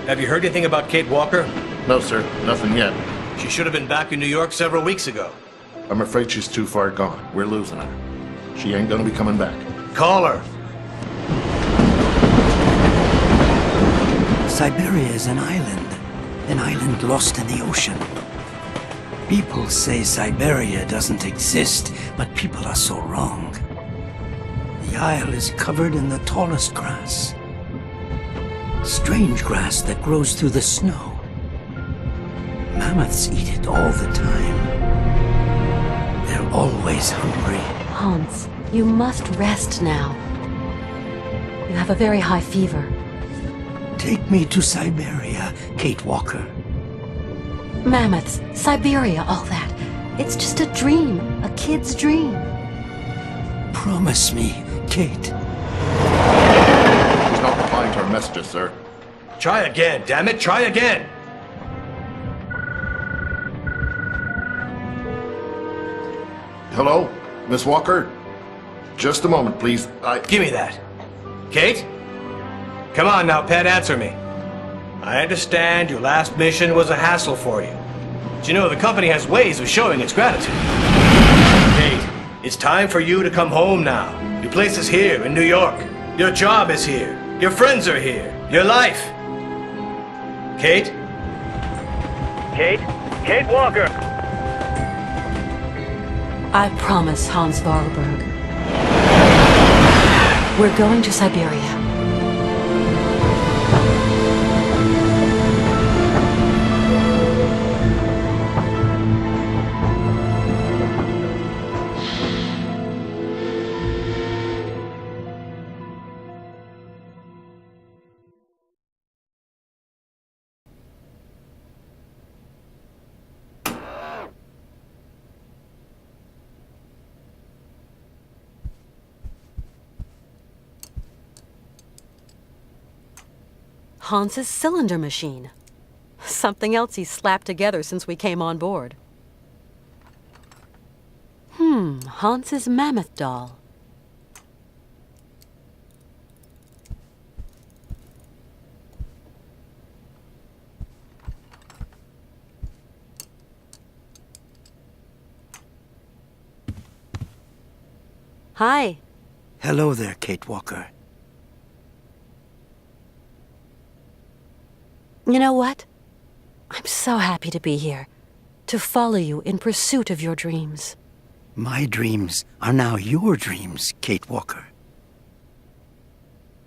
Have you heard anything about Kate Walker? No, sir. Nothing yet. She should have been back in New York several weeks ago. I'm afraid she's too far gone. We're losing her. She ain't gonna be coming back. Call her. Syberia is an island lost in the ocean. People say Syberia doesn't exist, but people are so wrong. The isle is covered in the tallest grass. Strange grass that grows through the snow. Mammoths eat it all the time. They're always hungry. Hans, you must rest now. You have a very high fever. Take me to Syberia, Kate Walker. Mammoths, Siberia, all that. It's just a dream, a kid's dream. Promise me, Kate. She's not replying to our messages, sir. Try again, damn it, try again! Hello? Miss Walker? Just a moment, please. Give me that. Kate? Come on now, pet, answer me. I understand your last mission was a hassle for you. But you know, the company has ways of showing its gratitude. Kate, it's time for you to come home now. Your place is here in New York. Your job is here. Your friends are here. Your life. Kate? Kate? Kate Walker! I promise, Hans Vorarlberg. We're going to Siberia. Hans's cylinder machine. Something else he's slapped together since we came on board. Hans's mammoth doll. Hi. Hello there, Kate Walker. You know what? I'm so happy to be here, to follow you in pursuit of your dreams. My dreams are now your dreams, Kate Walker.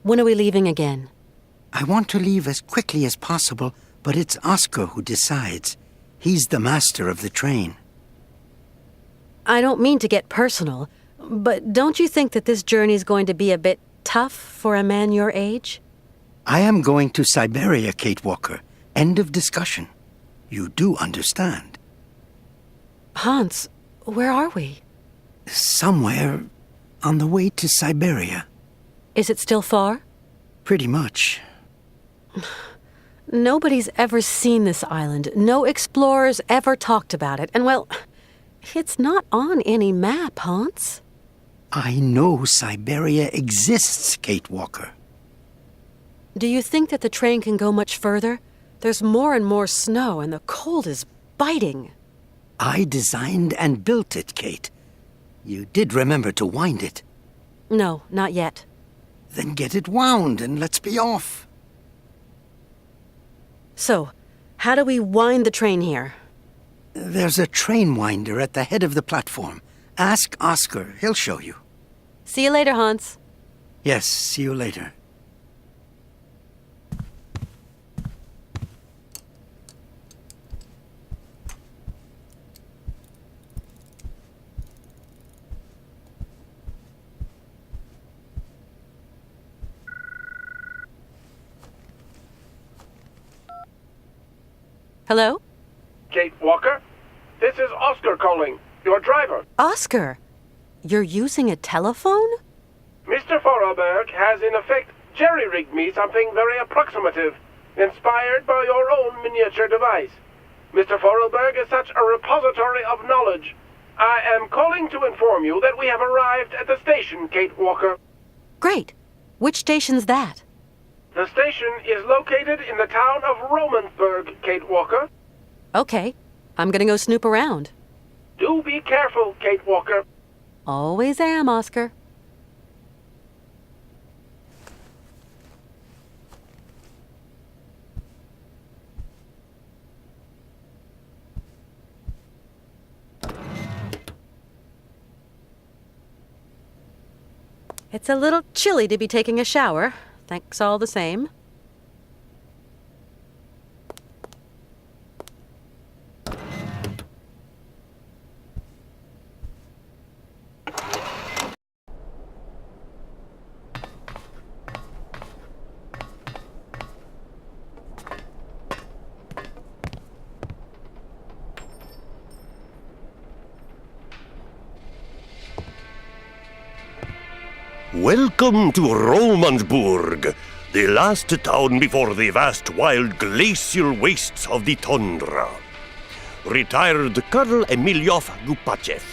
When are we leaving again? I want to leave as quickly as possible, but it's Oscar who decides. He's the master of the train. I don't mean to get personal, but don't you think that this journey's going to be a bit tough for a man your age? I am going to Syberia, Kate Walker. End of discussion. You do understand. Hans, where are we? Somewhere on the way to Syberia. Is it still far? Pretty much. Nobody's ever seen this island. No explorers ever talked about it. And well, it's not on any map, Hans. I know Syberia exists, Kate Walker. Do you think that the train can go much further? There's more and more snow, and the cold is biting. I designed and built it, Kate. You did remember to wind it. No, not yet. Then get it wound and let's be off. So, how do we wind the train here? There's a train winder at the head of the platform. Ask Oscar. He'll show you. See you later, Hans. Yes, see you later. Hello? Kate Walker? This is Oscar calling, your driver. Oscar, you're using a telephone? Mr. Vorarlberg has in effect jerry-rigged me something very approximative, inspired by your own miniature device. Mr. Vorarlberg is such a repository of knowledge. I am calling to inform you that we have arrived at the station, Kate Walker. Great. Which station's that? The station is located in the town of Romansburg, Kate Walker. Okay, I'm gonna go snoop around. Do be careful, Kate Walker. Always am, Oscar. It's a little chilly to be taking a shower. Thanks all the same. Welcome to Romansburg, the last town before the vast wild glacial wastes of the tundra. Retired Colonel Emilyov Gupachev,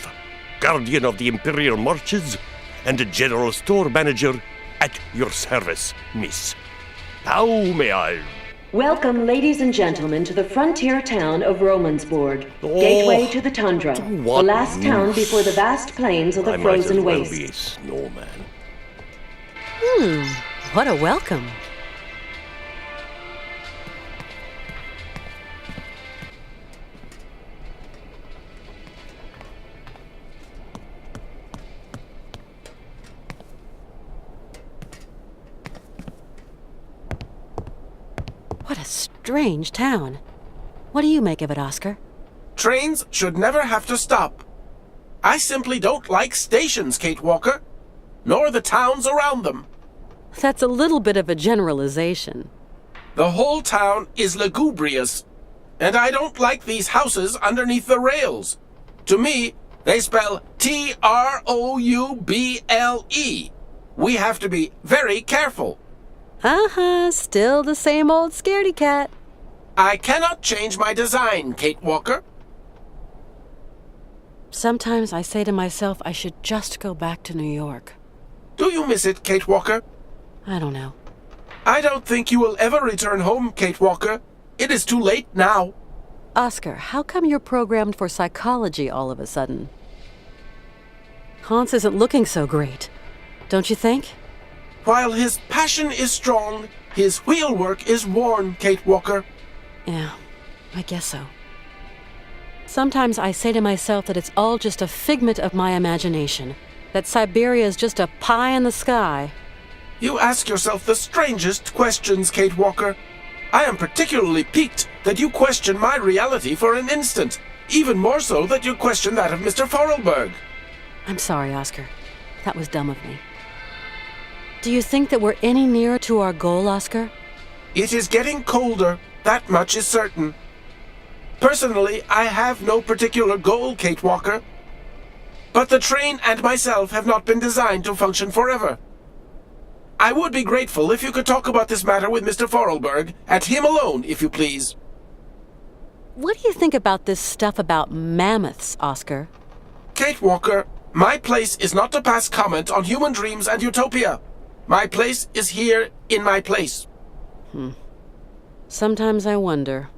guardian of the Imperial Marches, and general store manager at your service, miss. How may I? Welcome, ladies and gentlemen, to the frontier town of Romansburg, gateway to the tundra, the last town before the vast plains of the frozen waste. Be a snowman. What a welcome. What a strange town. What do you make of it, Oscar? Trains should never have to stop. I simply don't like stations, Kate Walker, nor the towns around them. That's a little bit of a generalization. The whole town is lugubrious, and I don't like these houses underneath the rails. To me, they spell T-R-O-U-B-L-E. We have to be very careful. Still the same old scaredy cat. I cannot change my design, Kate Walker. Sometimes I say to myself I should just go back to New York. Do you miss it, Kate Walker? I don't know. I don't think you will ever return home, Kate Walker. It is too late now. Oscar, how come you're programmed for psychology all of a sudden? Hans isn't looking so great, don't you think? While his passion is strong, his wheelwork is worn, Kate Walker. Yeah, I guess so. Sometimes I say to myself that it's all just a figment of my imagination, that Syberia is just a pie in the sky. You ask yourself the strangest questions, Kate Walker. I am particularly piqued that you question my reality for an instant, even more so that you question that of Mr. Forelberg. I'm sorry, Oscar. That was dumb of me. Do you think that we're any nearer to our goal, Oscar? It is getting colder, that much is certain. Personally, I have no particular goal, Kate Walker. But the train and myself have not been designed to function forever. I would be grateful if you could talk about this matter with Mr. Forelberg, at him alone, if you please. What do you think about this stuff about mammoths, Oscar? Kate Walker, my place is not to pass comment on human dreams and utopia. My place is here in my place. Sometimes I wonder.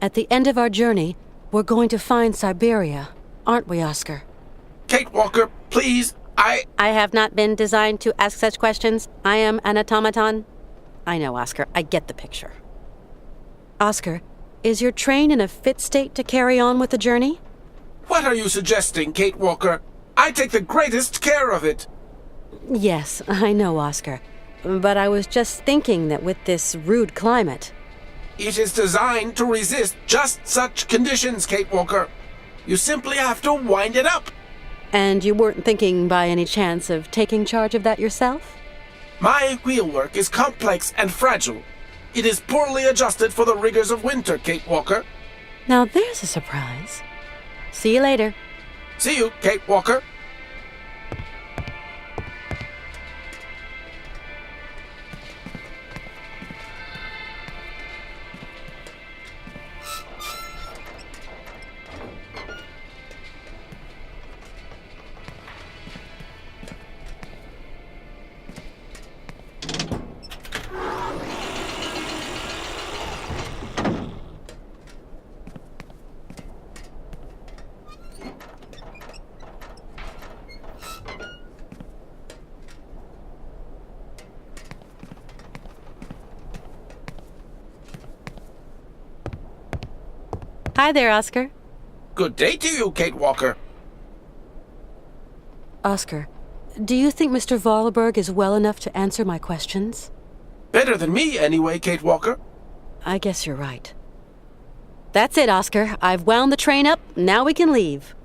At the end of our journey, we're going to find Syberia, aren't we, Oscar? Kate Walker, please, I have not been designed to ask such questions. I am an automaton. I know, Oscar. I get the picture. Oscar, is your train in a fit state to carry on with the journey? What are you suggesting, Kate Walker? I take the greatest care of it. Yes, I know, Oscar. But I was just thinking that with this rude climate... It is designed to resist just such conditions, Kate Walker. You simply have to wind it up. And you weren't thinking by any chance of taking charge of that yourself? My wheelwork is complex and fragile. It is poorly adjusted for the rigors of winter, Kate Walker. Now there's a surprise. See you later. See you, Kate Walker. Hi there, Oscar. Good day to you, Kate Walker. Oscar, do you think Mr. Vorarlberg is well enough to answer my questions? Better than me, anyway, Kate Walker. I guess you're right. That's it, Oscar. I've wound the train up. Now we can leave.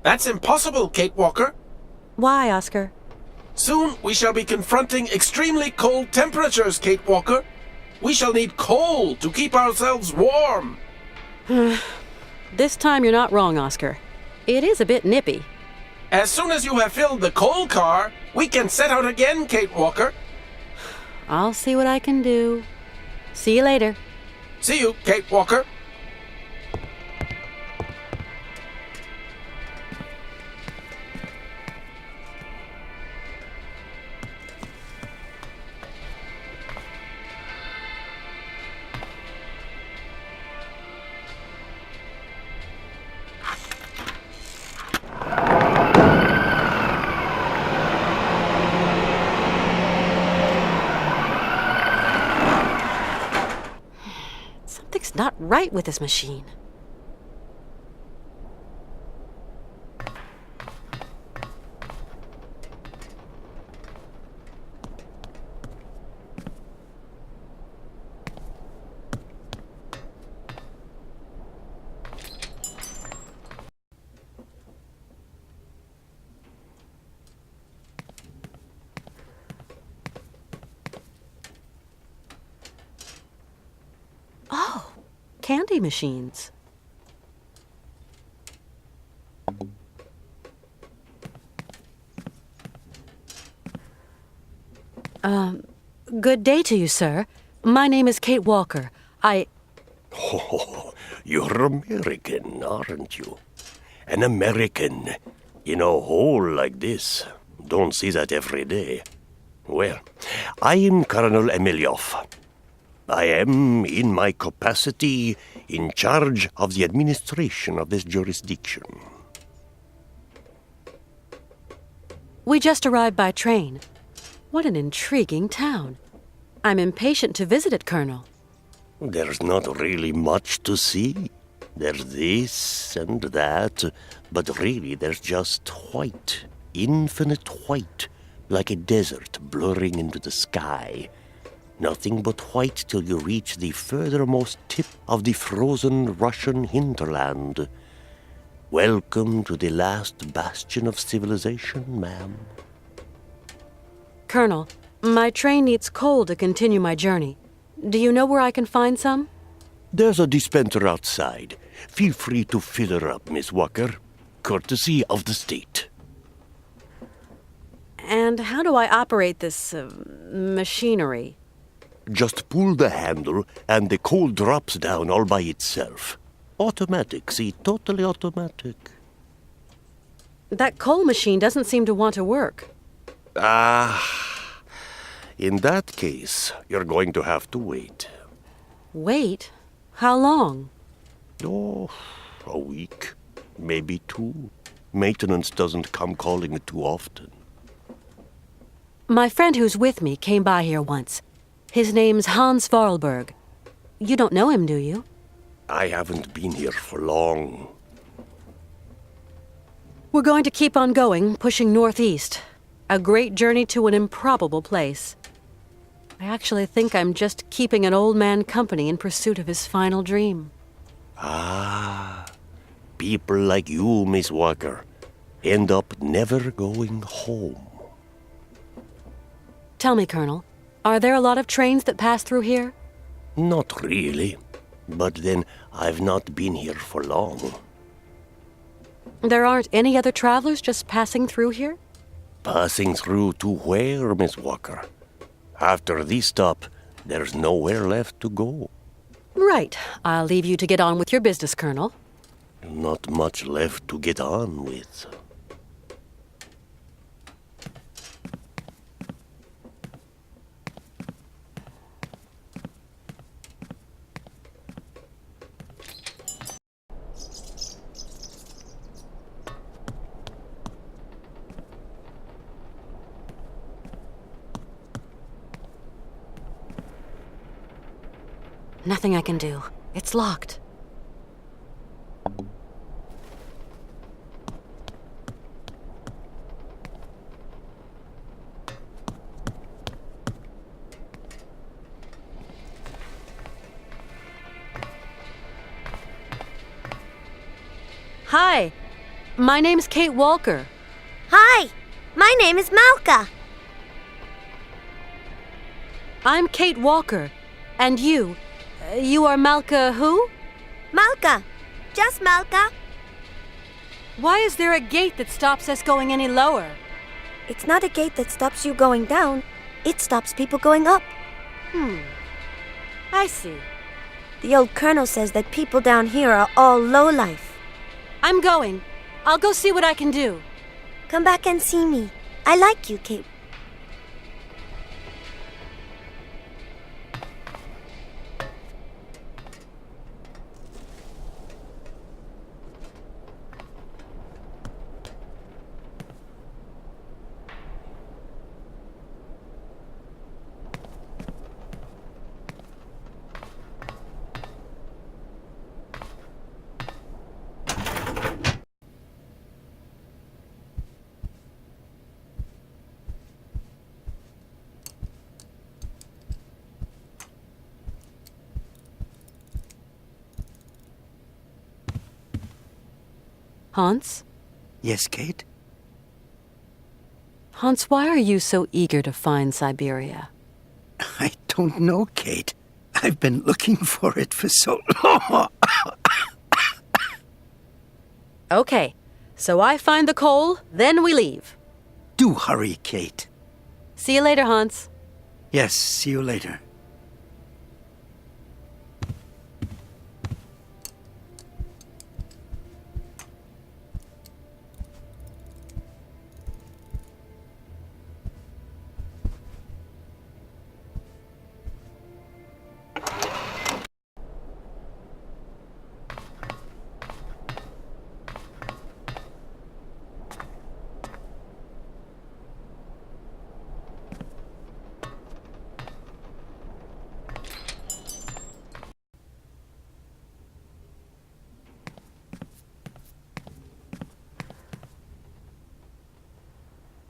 That's impossible, Kate Walker. Why, Oscar? Soon we shall be confronting extremely cold temperatures, Kate Walker. We shall need coal to keep ourselves warm. This time you're not wrong, Oscar. It is a bit nippy. As soon as you have filled the coal car, we can set out again, Kate Walker. I'll see what I can do. See you later. See you, Kate Walker. Something's not right with this machine. Oh, candy machines. Good day to you, sir. My name is Kate Walker. Oh, you're American, aren't you? An American in a hole like this. Don't see that every day. Well, I am Colonel Emilioff. I am, in my capacity, in charge of the administration of this jurisdiction. We just arrived by train. What an intriguing town. I'm impatient to visit it, Colonel. There's not really much to see. There's this and that, but really there's just white, infinite white, like a desert blurring into the sky. Nothing but white till you reach the furthermost tip of the frozen Russian hinterland. Welcome to the last bastion of civilization, ma'am. Colonel, my train needs coal to continue my journey. Do you know where I can find some? There's a dispenser outside. Feel free to fill her up, Miss Walker. Courtesy of the state. And how do I operate this machinery? Just pull the handle and the coal drops down all by itself. Automatic, see, totally automatic. That coal machine doesn't seem to want to work. In that case, you're going to have to wait. Wait? How long? Oh, a week, maybe 2. Maintenance doesn't come calling too often. My friend who's with me came by here once. His name's Hans Vorarlberg. You don't know him, do you? I haven't been here for long. We're going to keep on going, pushing northeast. A great journey to an improbable place. I actually think I'm just keeping an old man company in pursuit of his final dream. People like you, Miss Walker, end up never going home. Tell me, Colonel, are there a lot of trains that pass through here? Not really, but then I've not been here for long. There aren't any other travelers just passing through here? Passing through to where, Miss Walker? After this stop, there's nowhere left to go. Right. I'll leave you to get on with your business, Colonel. Not much left to get on with. Nothing I can do. It's locked. Hi, my name's Kate Walker. Hi, my name is Malka. I'm Kate Walker. And you are Malka who? Malka. Just Malka. Why is there a gate that stops us going any lower? It's not a gate that stops you going down. It stops people going up. I see. The old colonel says that people down here are all lowlife. I'm going. I'll go see what I can do. Come back and see me. I like you, Kate. Hans? Yes, Kate? Hans, why are you so eager to find Syberia? I don't know, Kate. I've been looking for it for so long. Okay, so I find the coal, then we leave. Do hurry, Kate. See you later, Hans. Yes, see you later.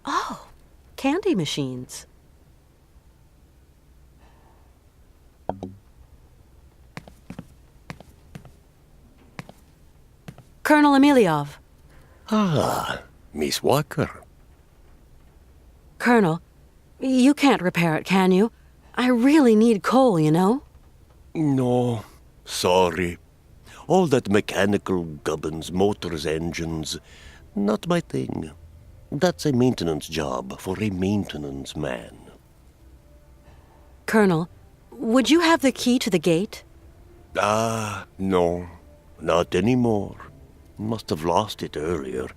Oh, candy machines. Colonel Emiliov. Ah, Miss Walker. Colonel, you can't repair it, can you? I really need coal, you know? No, sorry. All that mechanical gubbins, motors, engines, not my thing. That's a maintenance job for a maintenance man. Colonel, would you have the key to the gate? No, not anymore. Must have lost it earlier,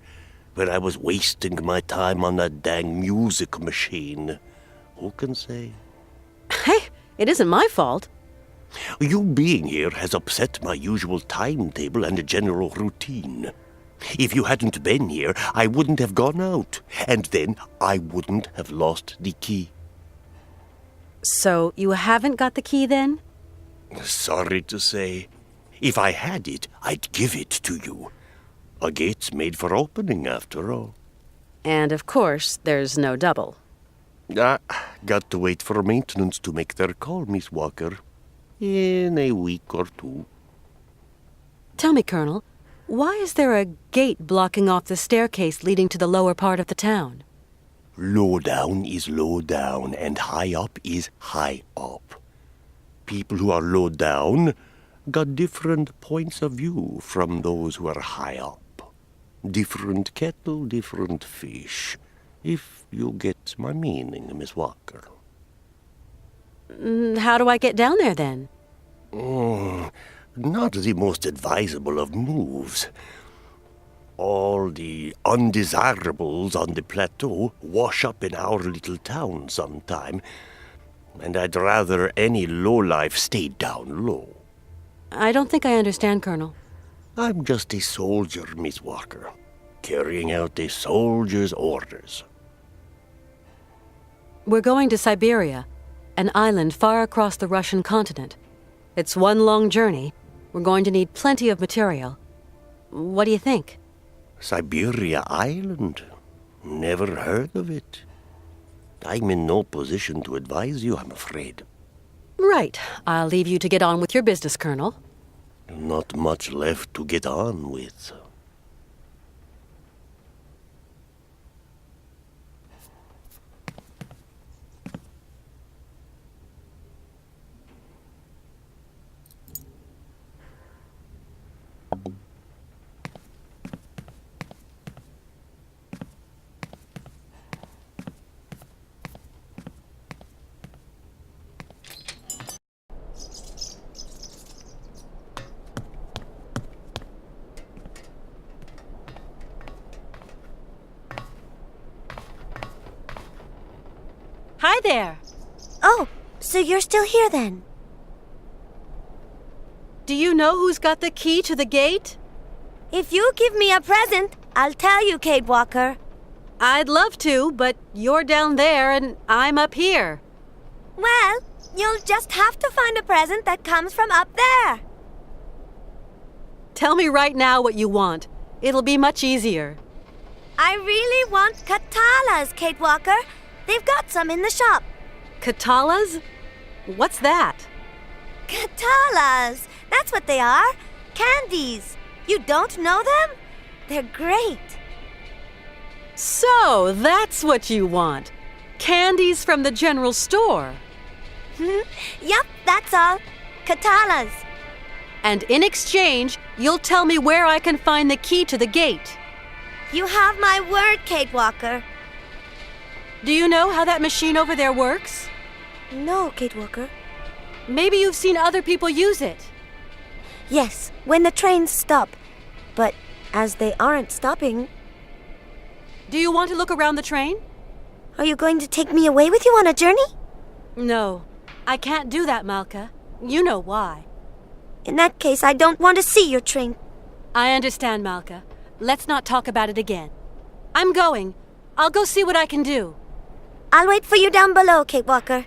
when I was wasting my time on that dang music machine. Who can say? Hey, it isn't my fault. You being here has upset my usual timetable and general routine. If you hadn't been here, I wouldn't have gone out, and then I wouldn't have lost the key. So you haven't got the key then? Sorry to say. If I had it, I'd give it to you. A gate's made for opening, after all. And of course, there's no double. Got to wait for maintenance to make their call, Miss Walker. In a week or two. Tell me, Colonel, why is there a gate blocking off the staircase leading to the lower part of the town? Low down is low down, and high up is high up. People who are low down got different points of view from those who are high up. Different kettle, different fish. If you get my meaning, Miss Walker. How do I get down there, then? Not the most advisable of moves. All the undesirables on the plateau wash up in our little town sometime, and I'd rather any lowlife stay down low. I don't think I understand, Colonel. I'm just a soldier, Miss Walker, carrying out a soldier's orders. We're going to Syberia, an island far across the Russian continent. It's one long journey. We're going to need plenty of material. What do you think? Syberia Island? Never heard of it. I'm in no position to advise you, I'm afraid. Right. I'll leave you to get on with your business, Colonel. Not much left to get on with. Hi there. Oh, so you're still here then? Do you know who's got the key to the gate? If you give me a present, I'll tell you, Kate Walker. I'd love to, but you're down there and I'm up here. Well, you'll just have to find a present that comes from up there. Tell me right now what you want. It'll be much easier. I really want Katalas, Kate Walker. They've got some in the shop. Katalas? What's that? Katalas! That's what they are. Candies. You don't know them? They're great. So, that's what you want. Candies from the general store. Yup, that's all. Katalas. And in exchange, you'll tell me where I can find the key to the gate. You have my word, Kate Walker. Do you know how that machine over there works? No, Kate Walker. Maybe you've seen other people use it. Yes, when the trains stop. But as they aren't stopping... Do you want to look around the train? Are you going to take me away with you on a journey? No, I can't do that, Malka. You know why. In that case, I don't want to see your train. I understand, Malka. Let's not talk about it again. I'm going. I'll go see what I can do. I'll wait for you down below, Kate Walker.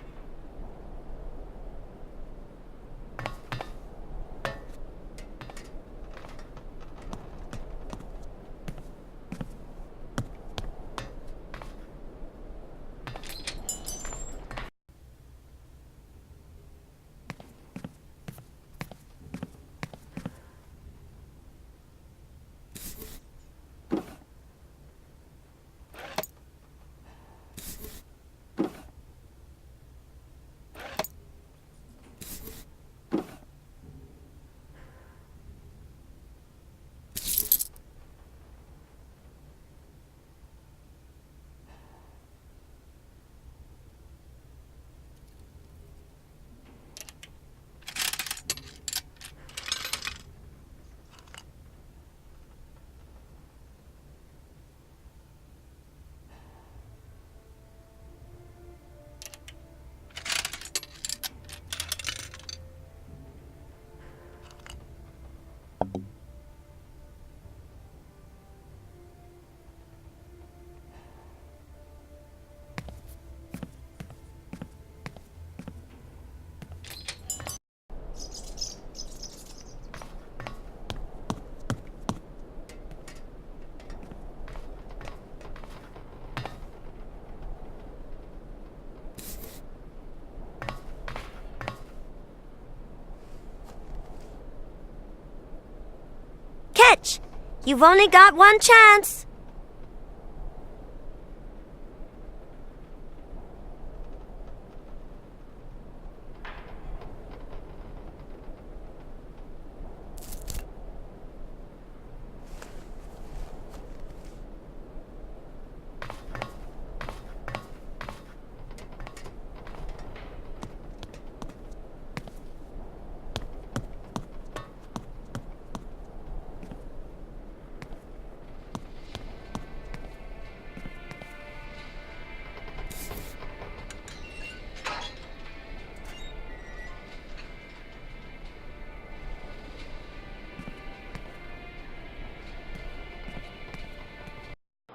Catch! You've only got one chance.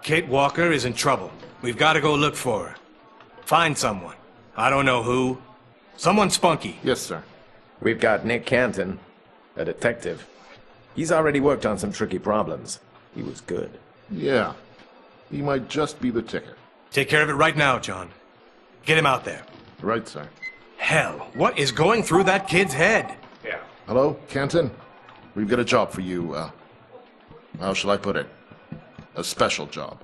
Kate Walker is in trouble. We've got to go look for her. Find someone. I don't know who. Someone spunky. Yes, sir. We've got Nick Canton, a detective. He's already worked on some tricky problems. He was good. Yeah. He might just be the ticket. Take care of it right now, John. Get him out there. Right, sir. Hell, what is going through that kid's head? Yeah. Hello, Canton? We've got a job for you, how shall I put it? A special job.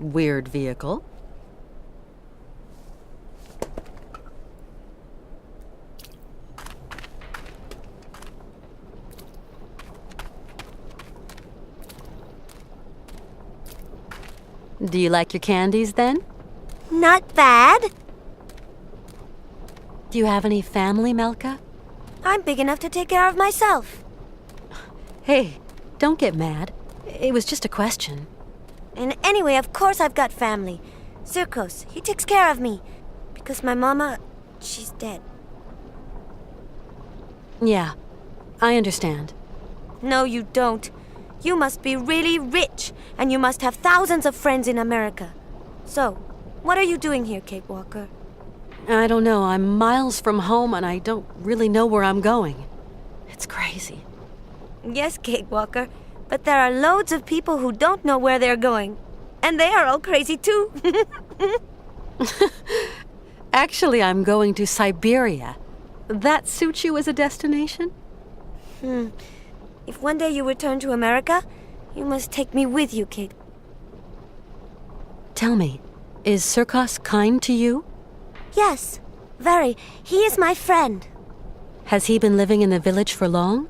weird vehicle. Do you like your candies, then? Not bad. Do you have any family, Melka? I'm big enough to take care of myself. Hey, don't get mad. It was just a question. And anyway, of course I've got family. Circos, he takes care of me. Because my mama, she's dead. Yeah, I understand. No, you don't. You must be really rich, and you must have thousands of friends in America. So, what are you doing here, Kate Walker? I don't know. I'm miles from home, and I don't really know where I'm going. It's crazy. Yes, Kate Walker, but there are loads of people who don't know where they're going. And they are all crazy, too. Actually, I'm going to Syberia. That suits you as a destination? If one day you return to America, you must take me with you, Kate. Tell me, is Circos kind to you? Yes, very. He is my friend. Has he been living in the village for long?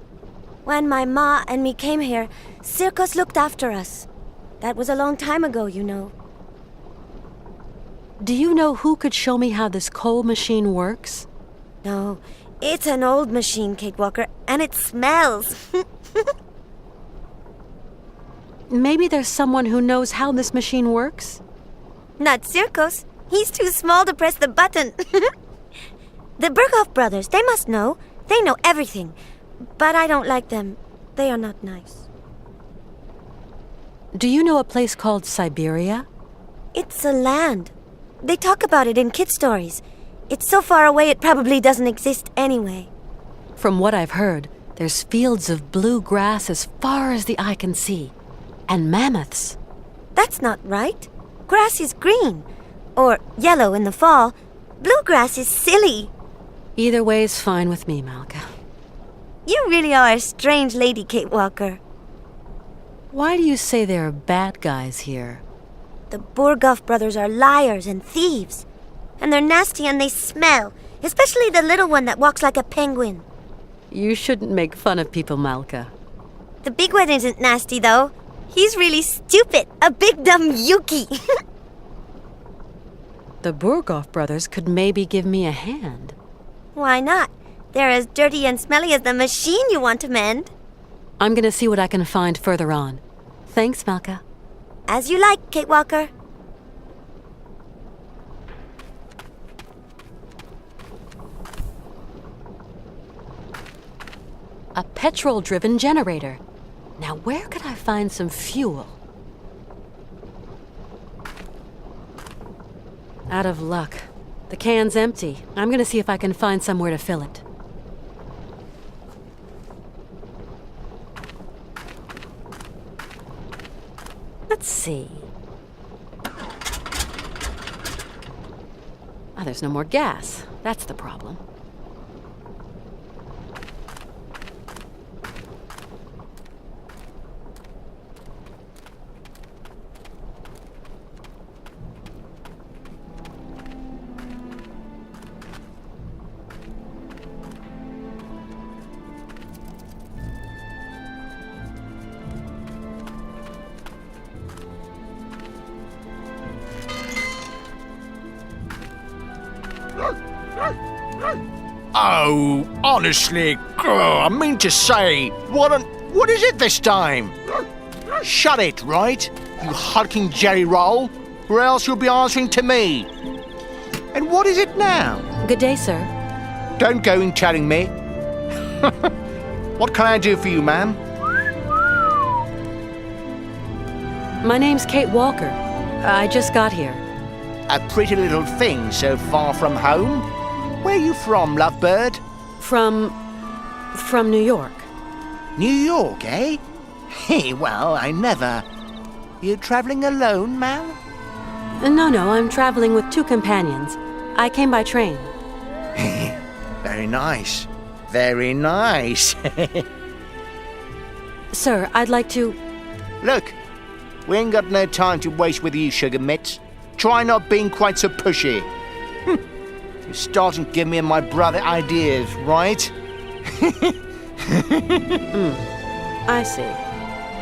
When my ma and me came here, Circos looked after us. That was a long time ago, you know. Do you know who could show me how this coal machine works? No, it's an old machine, Kate Walker, and it smells. Maybe there's someone who knows how this machine works? Not Circos. He's too small to press the button. The Berghoff brothers, they must know. They know everything. But I don't like them. They are not nice. Do you know a place called Syberia? It's a land. They talk about it in kid stories. It's so far away it probably doesn't exist anyway. From what I've heard, there's fields of blue grass as far as the eye can see. And mammoths. That's not right. Grass is green. Or yellow in the fall. Bluegrass is silly. Either way is fine with me, Malka. You really are a strange lady, Kate Walker. Why do you say there are bad guys here? The Berghoff brothers are liars and thieves. And they're nasty and they smell. Especially the little one that walks like a penguin. You shouldn't make fun of people, Malka. The big one isn't nasty, though. He's really stupid. A big dumb Yuki. The Berghoff brothers could maybe give me a hand. Why not? They're as dirty and smelly as the machine you want to mend. I'm gonna see what I can find further on. Thanks, Malka. As you like, Kate Walker. A petrol-driven generator. Now, where could I find some fuel? Out of luck. The can's empty. I'm gonna see if I can find somewhere to fill it. Let's see. Ah, there's no more gas. That's the problem. Oh, honestly, I mean to say, what is it this time? Shut it, right? You hulking jerry roll, or else you'll be answering to me. And what is it now? Good day, sir. Don't go in telling me. What can I do for you, ma'am? My name's Kate Walker. I just got here. A pretty little thing so far from home? Where are you from, lovebird? From New York. New York, eh? Hey, well, I never... You travelling alone, ma'am? No, I'm traveling with 2 companions. I came by train. Very nice. Very nice. Sir, I'd like to... Look, We ain't got no time to waste with you, sugar mitts. Try not being quite so pushy. You're starting to give me and my brother ideas, right? I see.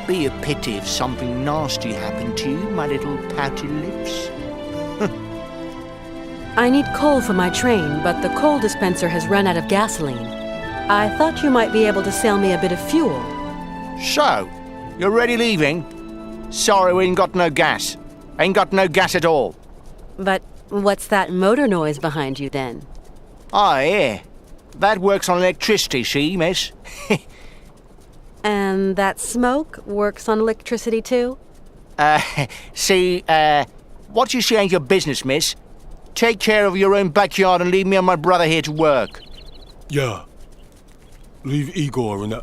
Be a pity if something nasty happened to you, my little pouty lips. I need coal for my train, but the coal dispenser has run out of gasoline. I thought you might be able to sell me a bit of fuel. So, you're already leaving? Sorry, we ain't got no gas. Ain't got no gas at all. But what's that motor noise behind you then? Oh, yeah. That works on electricity, see, miss? And that smoke works on electricity too? See, what you see ain't your business, miss. Take care of your own backyard and leave me and my brother here to work. Yeah. Leave Igor and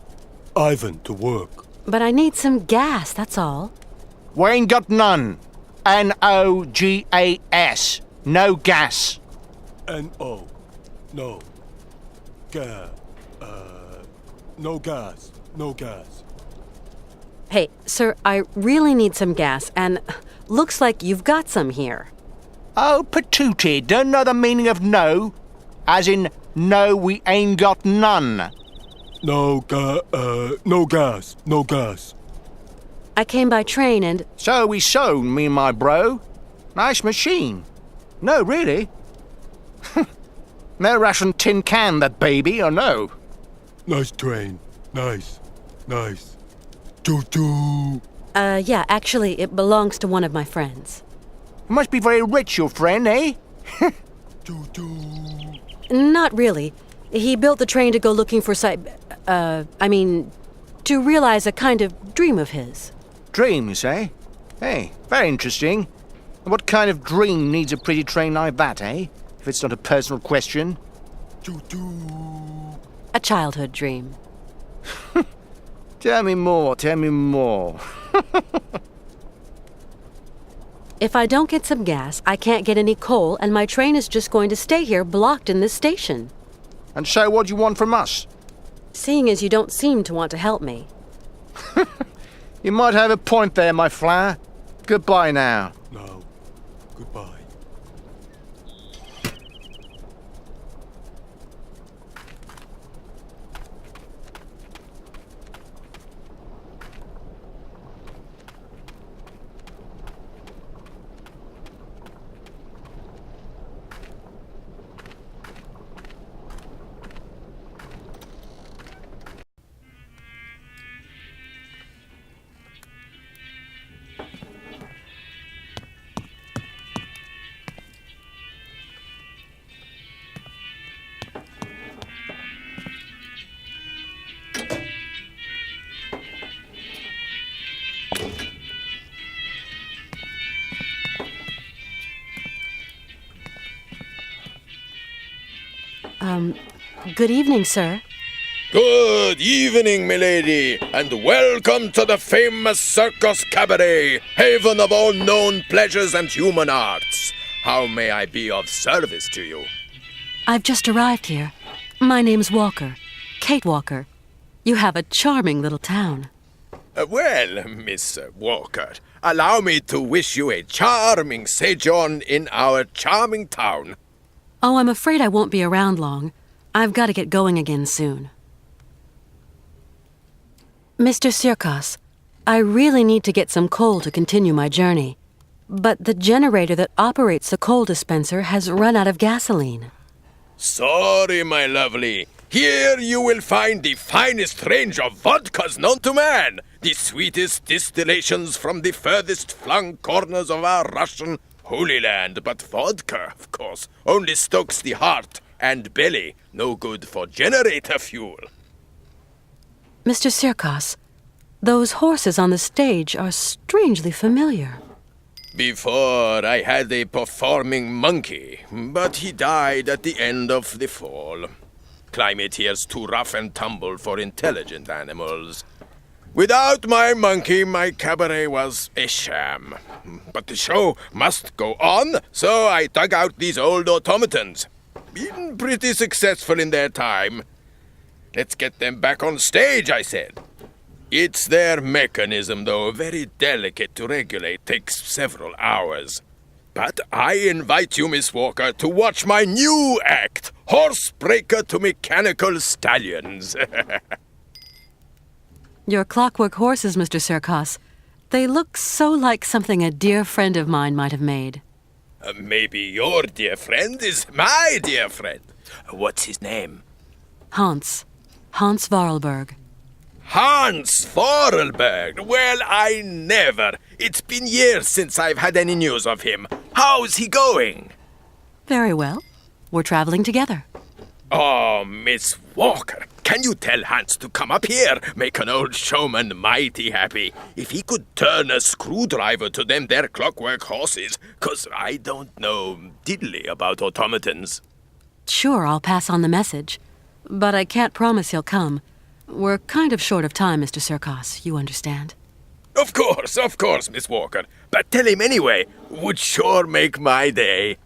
Ivan to work. But I need some gas, that's all. We ain't got none. N-O-G-A-S. No gas. N-O. No. Gas. No gas. No gas. Hey, sir, I really need some gas, and looks like you've got some here. Oh, patootie, don't know the meaning of no? As in, no, we ain't got none. No gas. No gas. I came by train and... So we sewn, me and my bro. Nice machine. No, really. No Russian tin can, that baby, or no? Nice train. Nice. Choo-choo. Yeah, actually, it belongs to one of my friends. Must be very rich, your friend, eh? Choo-choo. Not really. He built the train to go looking for to realize a kind of dream of his. Dreams, eh? Hey, very interesting. What kind of dream needs a pretty train like that, eh? If it's not a personal question. Choo-choo. A childhood dream. Tell me more. If I don't get some gas, I can't get any coal, and my train is just going to stay here blocked in this station. And so what do you want from us? Seeing as you don't seem to want to help me. You might have a point there, my flower. Goodbye now. No. Goodbye. Good evening, sir. Good evening, milady, and welcome to the famous Circus Cabaret, haven of all known pleasures and human arts. How may I be of service to you? I've just arrived here. My name's Walker. Kate Walker. You have a charming little town. Well, Miss Walker, allow me to wish you a charming sojourn in our charming town. Oh, I'm afraid I won't be around long. I've got to get going again soon. Mr. Sirkos, I really need to get some coal to continue my journey. But the generator that operates the coal dispenser has run out of gasoline. Sorry, my lovely. Here you will find the finest range of vodkas known to man. The sweetest distillations from the furthest flung corners of our Russian Holy Land. But vodka, of course, only stokes the heart and belly. No good for generator fuel. Mr. Sirkos, those horses on the stage are strangely familiar. Before, I had a performing monkey, but he died at the end of the fall. Climate here's too rough and tumble for intelligent animals. Without my monkey, my cabaret was a sham. But the show must go on, so I dug out these old automatons. Been pretty successful in their time. Let's get them back on stage, I said. It's their mechanism, though, very delicate to regulate, takes several hours. But I invite you, Miss Walker, to watch my new act, Horsebreaker to Mechanical Stallions. Your clockwork horses, Mr. Serkos. They look so like something a dear friend of mine might have made. Maybe your dear friend is my dear friend. What's his name? Hans Vorarlberg. Hans Vorarlberg? Well, I never. It's been years since I've had any news of him. How's he going? Very well. We're traveling together. Oh, Miss Walker, can you tell Hans to come up here? Make an old showman mighty happy. If he could turn a screwdriver to them their clockwork horses, 'cause I don't know diddly about automatons. Sure, I'll pass on the message. But I can't promise he'll come. We're kind of short of time, Mr. Serkos, you understand. Of course, Miss Walker. But tell him anyway. Would sure make my day.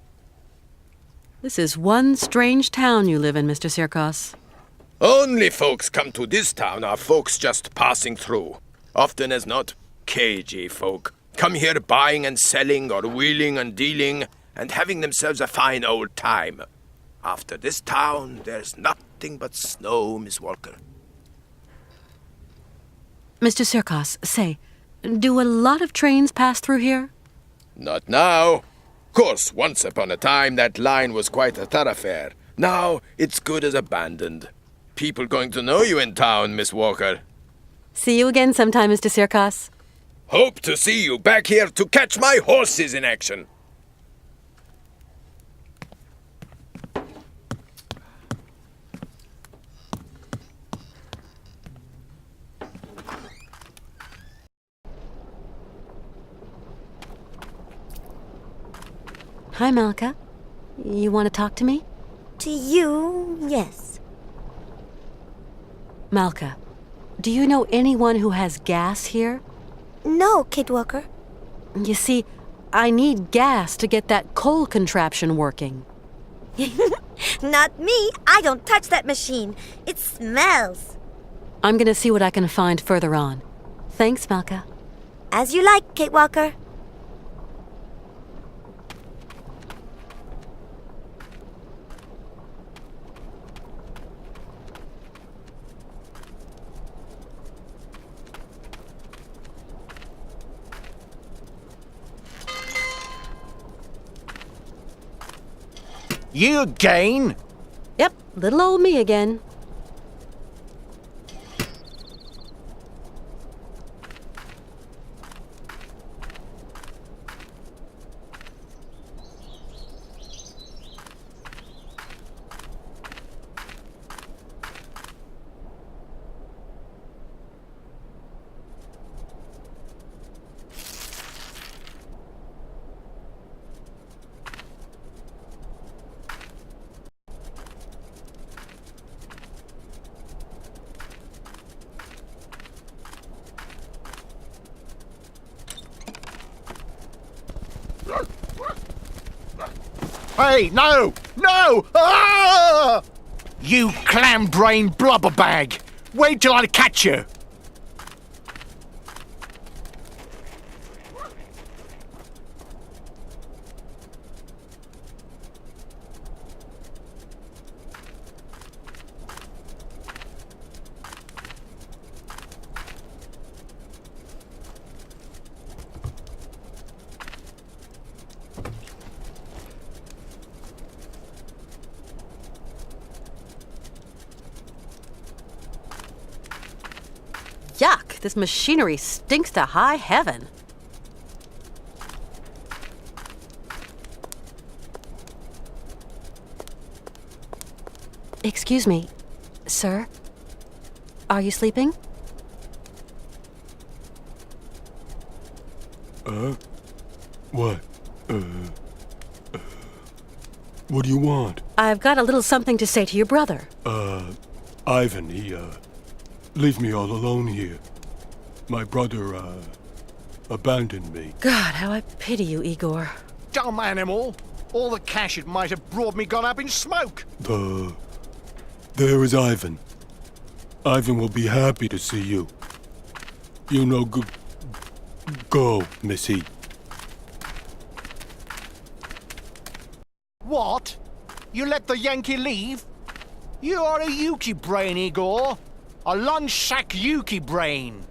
This is one strange town you live in, Mr. Serkos. Only folks come to this town are folks just passing through. Often as not, cagey folk. Come here buying and selling or wheeling and dealing and having themselves a fine old time. After this town, there's nothing but snow, Miss Walker. Mr. Serkos, say, do a lot of trains pass through here? Not now. Course, once upon a time that line was quite a thoroughfare. Now it's good as abandoned. People going to know you in town, Miss Walker. See you again sometime, Mr. Serkos. Hope to see you back here to catch my horses in action. Hi, Malka. You want to talk to me? To you, yes. Malka, do you know anyone who has gas here? No, Kid Walker. You see, I need gas to get that coal contraption working. Not me. I don't touch that machine. It smells. I'm gonna see what I can find further on. Thanks, Malka. As you like, Kate Walker. You again? Yep, little old me again. Hey, no! No! Ah! You clam-brained blubberbag! Wait till I catch you! Yuck, this machinery stinks to high heaven. Excuse me, sir. Are you sleeping? What? What do you want? I've got a little something to say to your brother. Ivan, he, leave me all alone here. My brother, abandoned me. God, how I pity you, Igor. Dumb animal! All the cash it might have brought me gone up in smoke! There is Ivan. Ivan will be happy to see you. You know, go, Missy. What? You let the Yankee leave? You are a Yuki brain, Igor. A lunch sack Yuki brain.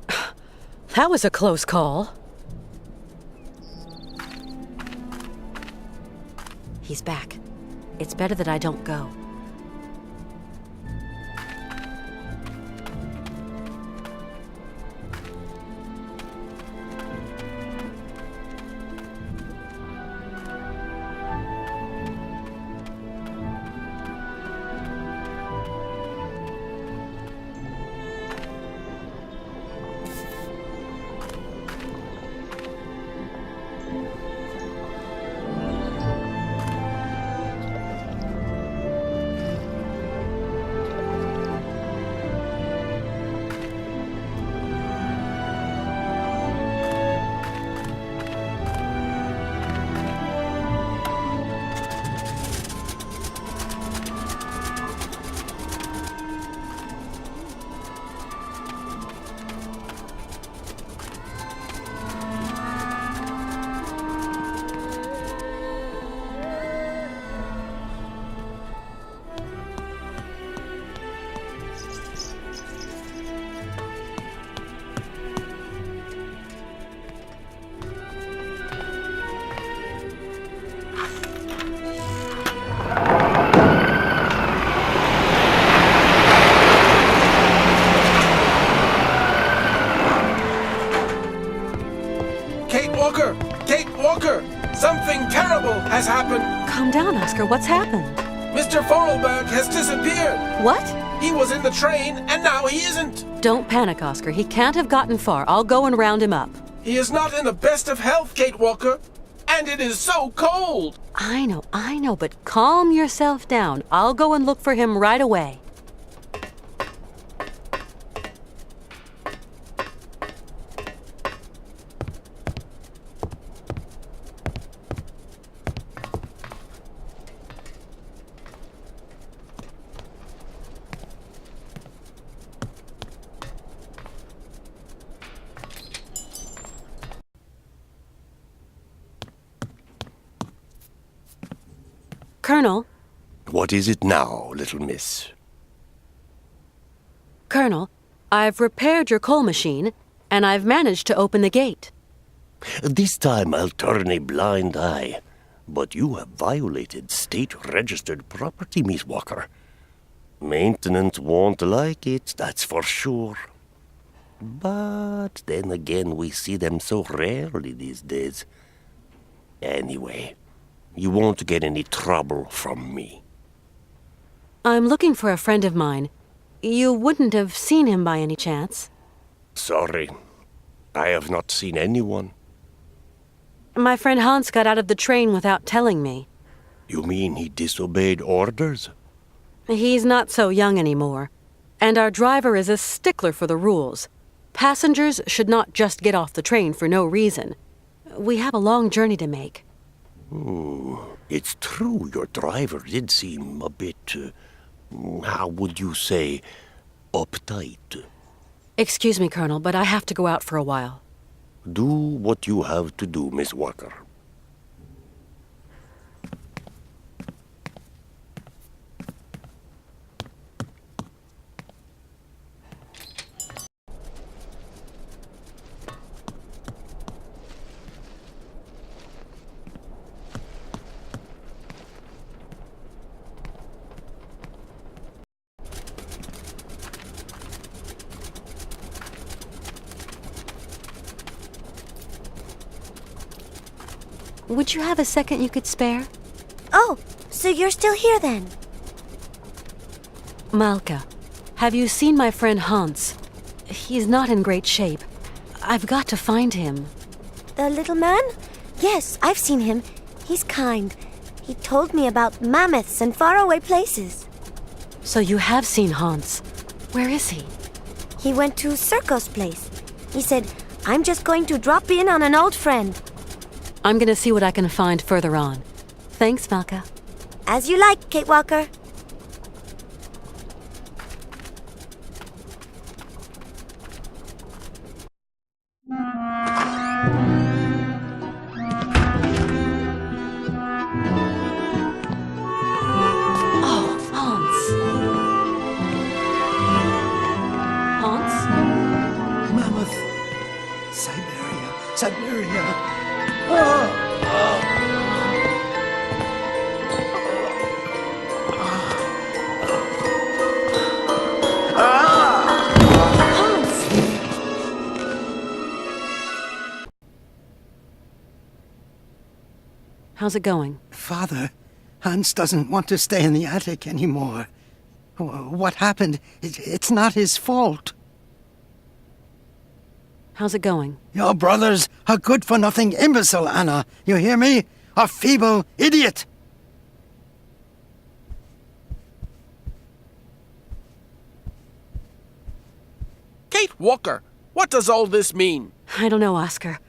That was a close call. He's back. It's better that I don't go. Something terrible has happened. Calm down, Oscar. What's happened? Mr. Forelberg has disappeared. What? He was in the train, and now he isn't. Don't panic, Oscar. He can't have gotten far. I'll go and round him up. He is not in the best of health, Kate Walker. And it is so cold. I know, but calm yourself down. I'll go and look for him right away. Colonel? What is it now, little miss? Colonel, I've repaired your coal machine, and I've managed to open the gate. This time I'll turn a blind eye. But you have violated state-registered property, Miss Walker. Maintenance won't like it, that's for sure. But then again, we see them so rarely these days. Anyway, you won't get any trouble from me. I'm looking for a friend of mine. You wouldn't have seen him by any chance? Sorry, I have not seen anyone. My friend Hans got out of the train without telling me. You mean he disobeyed orders? He's not so young anymore. And our driver is a stickler for the rules. Passengers should not just get off the train for no reason. We have a long journey to make. It's true your driver did seem a bit, how would you say, uptight. Excuse me, Colonel, but I have to go out for a while. Do what you have to do, Miss Walker. Would you have a second you could spare? Oh, so you're still here then? Malka, have you seen my friend Hans? He's not in great shape. I've got to find him. The little man? Yes, I've seen him. He's kind. He told me about mammoths and faraway places. So you have seen Hans. Where is he? He went to Circo's place. He said, I'm just going to drop in on an old friend. I'm going to see what I can find further on. Thanks, Malka. As you like, Kate Walker. How's it going? Father, Hans doesn't want to stay in the attic anymore. What happened? It's not his fault. How's it going? Your brother's a good-for-nothing imbecile, Anna. You hear me? A feeble idiot. Kate Walker, what does all this mean? I don't know, Oscar.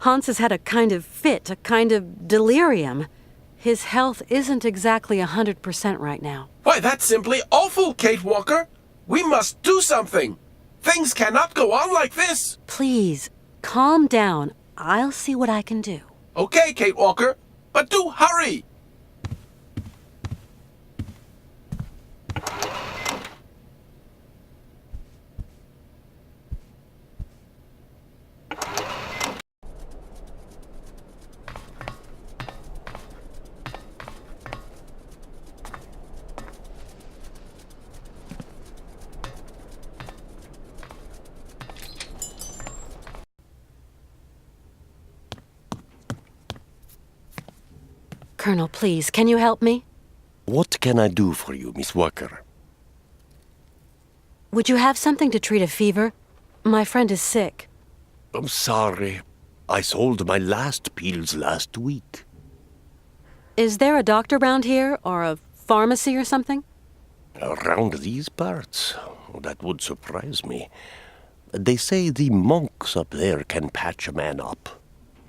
Hans has had a kind of fit, a kind of delirium. His health isn't exactly 100% right now. Why, that's simply awful, Kate Walker. We must do something. Things cannot go on like this. Please, calm down. I'll see what I can do. Okay, Kate Walker, but do hurry. Colonel, please, can you help me? What can I do for you, Miss Walker? Would you have something to treat a fever? My friend is sick. I'm sorry. I sold my last pills last week. Is there a doctor around here, or a pharmacy or something? Around these parts? That would surprise me. They say the monks up there can patch a man up.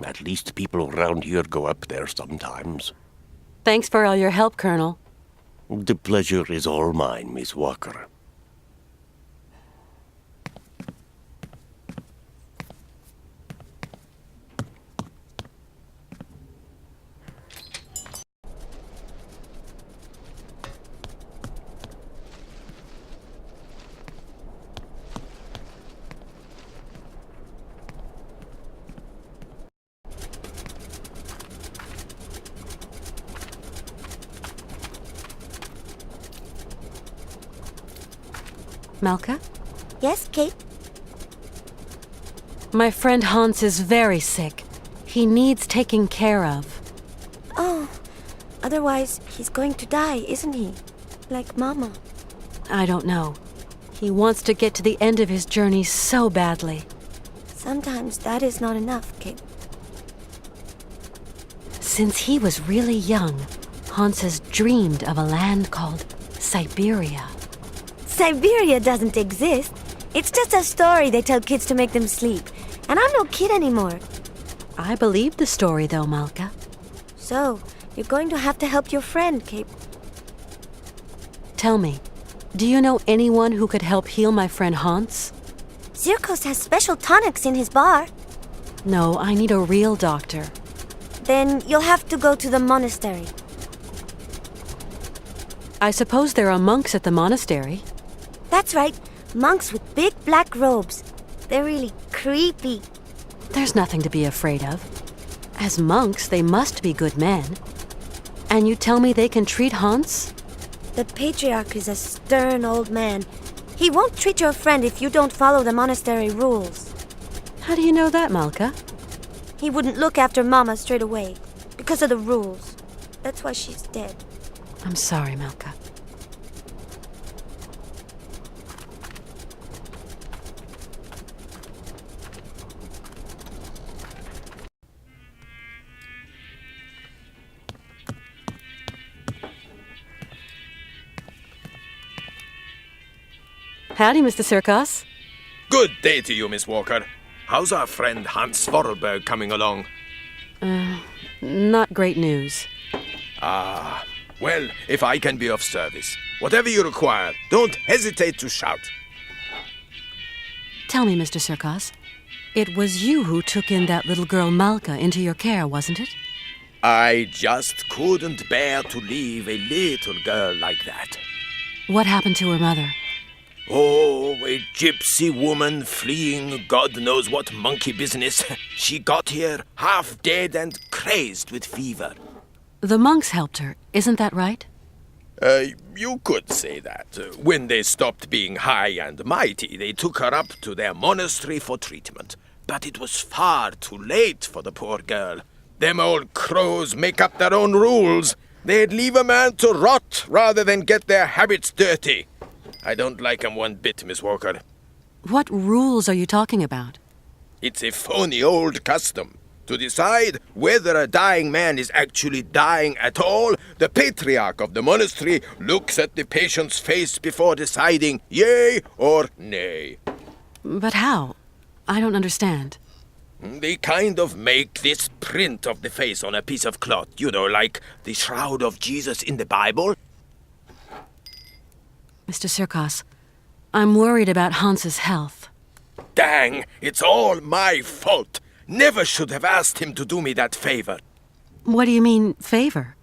At least people around here go up there sometimes. Thanks for all your help, Colonel. The pleasure is all mine, Miss Walker. Malka? Yes, Kate? My friend Hans is very sick. He needs taking care of. Oh, otherwise he's going to die, isn't he? Like Mama. I don't know. He wants to get to the end of his journey so badly. Sometimes that is not enough, Kate. Since he was really young, Hans has dreamed of a land called Syberia. Syberia doesn't exist. It's just a story they tell kids to make them sleep. And I'm no kid anymore. I believe the story, though, Malka. So, you're going to have to help your friend, Kate. Tell me, do you know anyone who could help heal my friend Hans? Zirkos has special tonics in his bar. No, I need a real doctor. Then you'll have to go to the monastery. I suppose there are monks at the monastery. That's right. Monks with big black robes. They're really creepy. There's nothing to be afraid of. As monks, they must be good men. And you tell me they can treat Hans? The patriarch is a stern old man. He won't treat your friend if you don't follow the monastery rules. How do you know that, Malka? He wouldn't look after Mama straight away, because of the rules. That's why she's dead. I'm sorry, Malka. Howdy, Mr. Sirkos. Good day to you, Miss Walker. How's our friend Hans Vorarlberg coming along? Not great news. Ah, well, if I can be of service, whatever you require, don't hesitate to shout. Tell me, Mr. Sirkos, it was you who took in that little girl Malka into your care, wasn't it? I just couldn't bear to leave a little girl like that. What happened to her mother? Oh, a gypsy woman fleeing God knows what monkey business. She got here half dead and crazed with fever. The monks helped her, isn't that right? You could say that. When they stopped being high and mighty, they took her up to their monastery for treatment. But it was far too late for the poor girl. Them old crows make up their own rules. They'd leave a man to rot rather than get their habits dirty. I don't like 'em one bit, Miss Walker. What rules are you talking about? It's a phony old custom. To decide whether a dying man is actually dying at all, the patriarch of the monastery looks at the patient's face before deciding yea or nay. But how? I don't understand. They kind of make this print of the face on a piece of cloth, you know, like the shroud of Jesus in the Bible. Mr. Sirkos, I'm worried about Hans's health. Dang, it's all my fault. Never should have asked him to do me that favor. What do you mean, favor?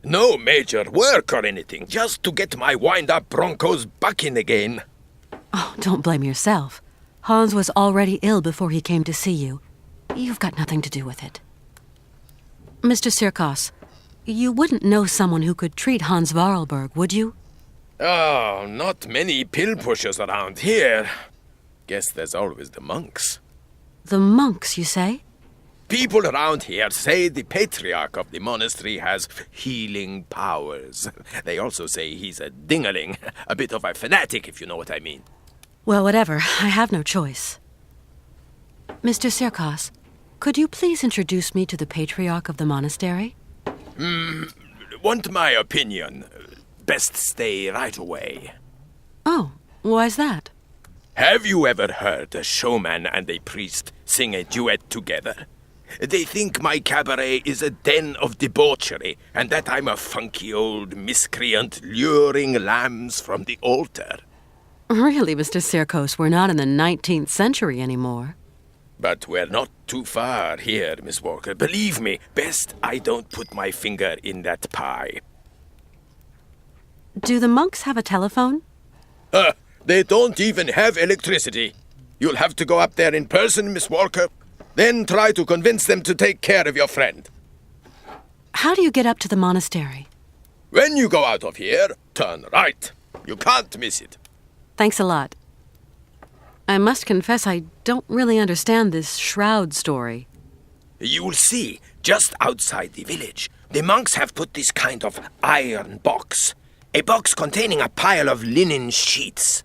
No major work or anything, just to get my wind-up Broncos bucking again. Oh, don't blame yourself. Hans was already ill before he came to see you. You've got nothing to do with it. Mr. Sirkos, you wouldn't know someone who could treat Hans Vorarlberg, would you? Oh, not many pill pushers around here. Guess there's always the monks. The monks, you say? People around here say the patriarch of the monastery has healing powers. They also say he's a dingaling, a bit of a fanatic, if you know what I mean. Well, whatever. I have no choice. Mr. Sirkos, could you please introduce me to the patriarch of the monastery? Want my opinion? Best stay right away. Oh, why's that? Have you ever heard a showman and a priest sing a duet together? They think my cabaret is a den of debauchery, and that I'm a funky old miscreant luring lambs from the altar. Really, Mr. Sirkos, we're not in the 19th century anymore. But we're not too far here, Miss Walker. Believe me, best I don't put my finger in that pie. Do the monks have a telephone? They don't even have electricity. You'll have to go up there in person, Miss Walker. Then try to convince them to take care of your friend. How do you get up to the monastery? When you go out of here, turn right. You can't miss it. Thanks a lot. I must confess I don't really understand this shroud story. You'll see, just outside the village, the monks have put this kind of iron box. A box containing a pile of linen sheets.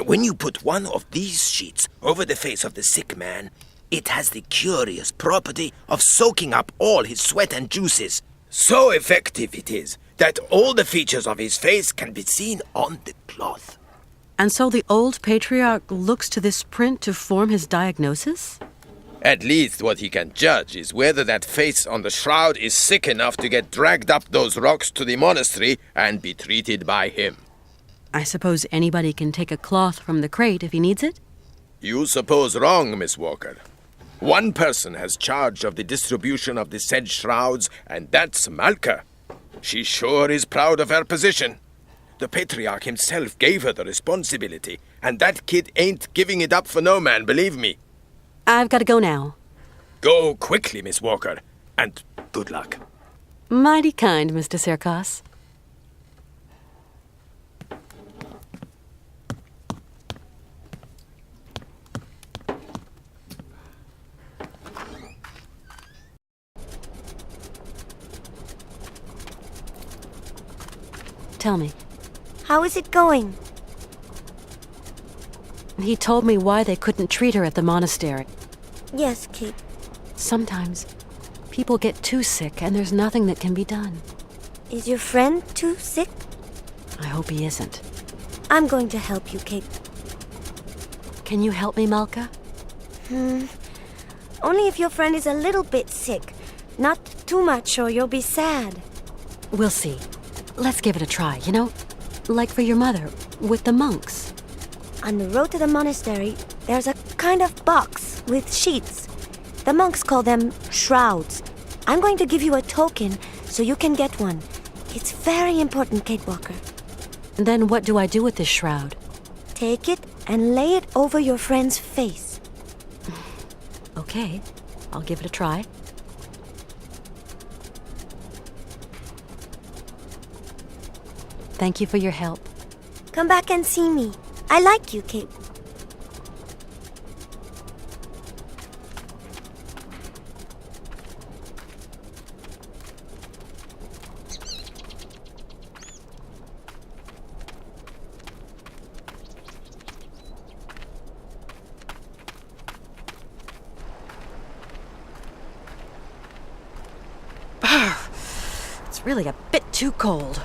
When you put one of these sheets over the face of the sick man, it has the curious property of soaking up all his sweat and juices. So effective it is that all the features of his face can be seen on the cloth. And so the old patriarch looks to this print to form his diagnosis? At least what he can judge is whether that face on the shroud is sick enough to get dragged up those rocks to the monastery and be treated by him. I suppose anybody can take a cloth from the crate if he needs it? You suppose wrong, Miss Walker. One person has charge of the distribution of the said shrouds, and that's Malka. She sure is proud of her position. The patriarch himself gave her the responsibility, and that kid ain't giving it up for no man, believe me. I've got to go now. Go quickly, Miss Walker, and good luck. Mighty kind, Mr. Sirkos. Tell me. How is it going? He told me why they couldn't treat her at the monastery. Yes, Kate. Sometimes people get too sick and there's nothing that can be done. Is your friend too sick? I hope he isn't. I'm going to help you, Kate. Can you help me, Malka? Only if your friend is a little bit sick. Not too much or you'll be sad. We'll see. Let's give it a try, you know? Like for your mother, with the monks. On the road to the monastery, there's a kind of box with sheets. The monks call them shrouds. I'm going to give you a token so you can get one. It's very important, Kate Walker. Then what do I do with this shroud? Take it and lay it over your friend's face. Okay, I'll give it a try. Thank you for your help. Come back and see me. I like you, Kate. It's really a bit too cold.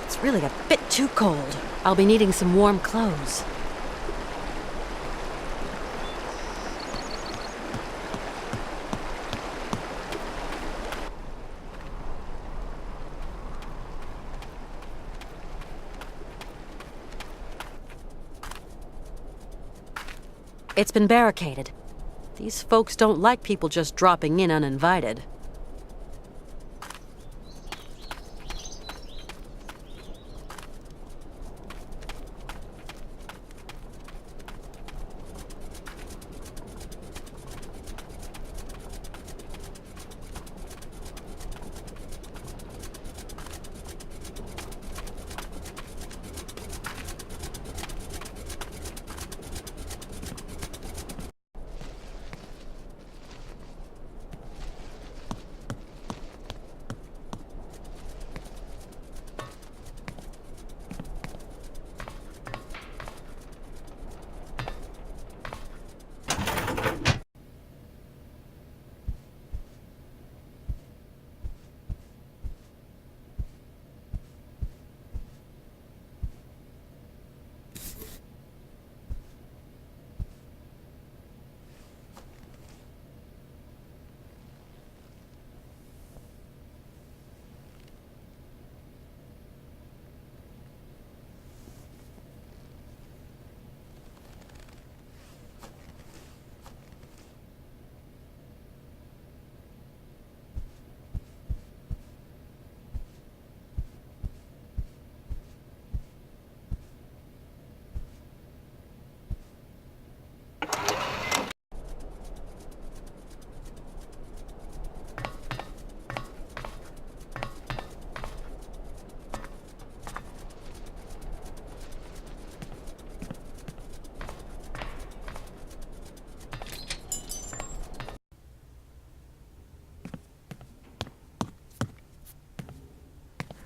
It's really a bit too cold. I'll be needing some warm clothes. It's been barricaded. These folks don't like people just dropping in uninvited.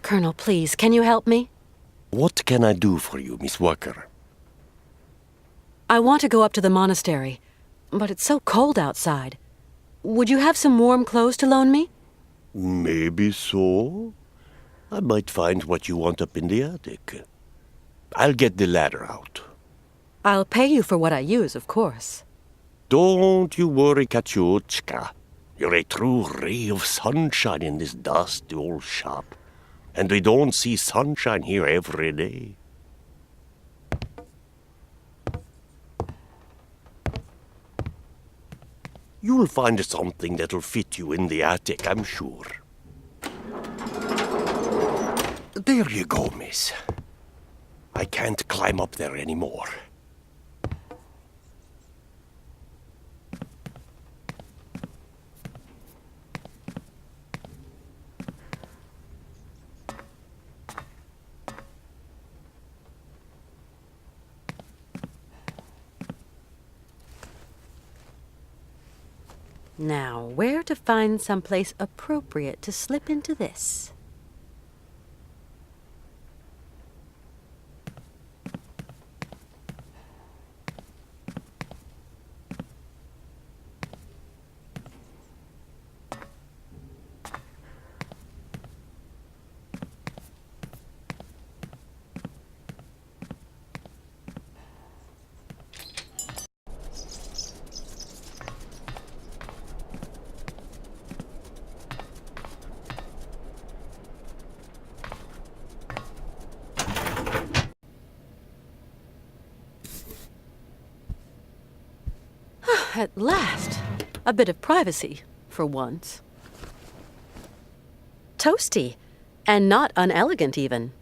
Colonel, please, can you help me? What can I do for you, Miss Walker? I want to go up to the monastery, but it's so cold outside. Would you have some warm clothes to loan me? Maybe so. I might find what you want up in the attic. I'll get the ladder out. I'll pay you for what I use, of course. Don't you worry, Katyushka. You're a true ray of sunshine in this dusty old shop. And we don't see sunshine here every day. You'll find something that'll fit you in the attic, I'm sure. There you go, miss. I can't climb up there anymore. Now, where to find someplace appropriate to slip into this? At last, a bit of privacy, for once. Toasty, and not unelegant even.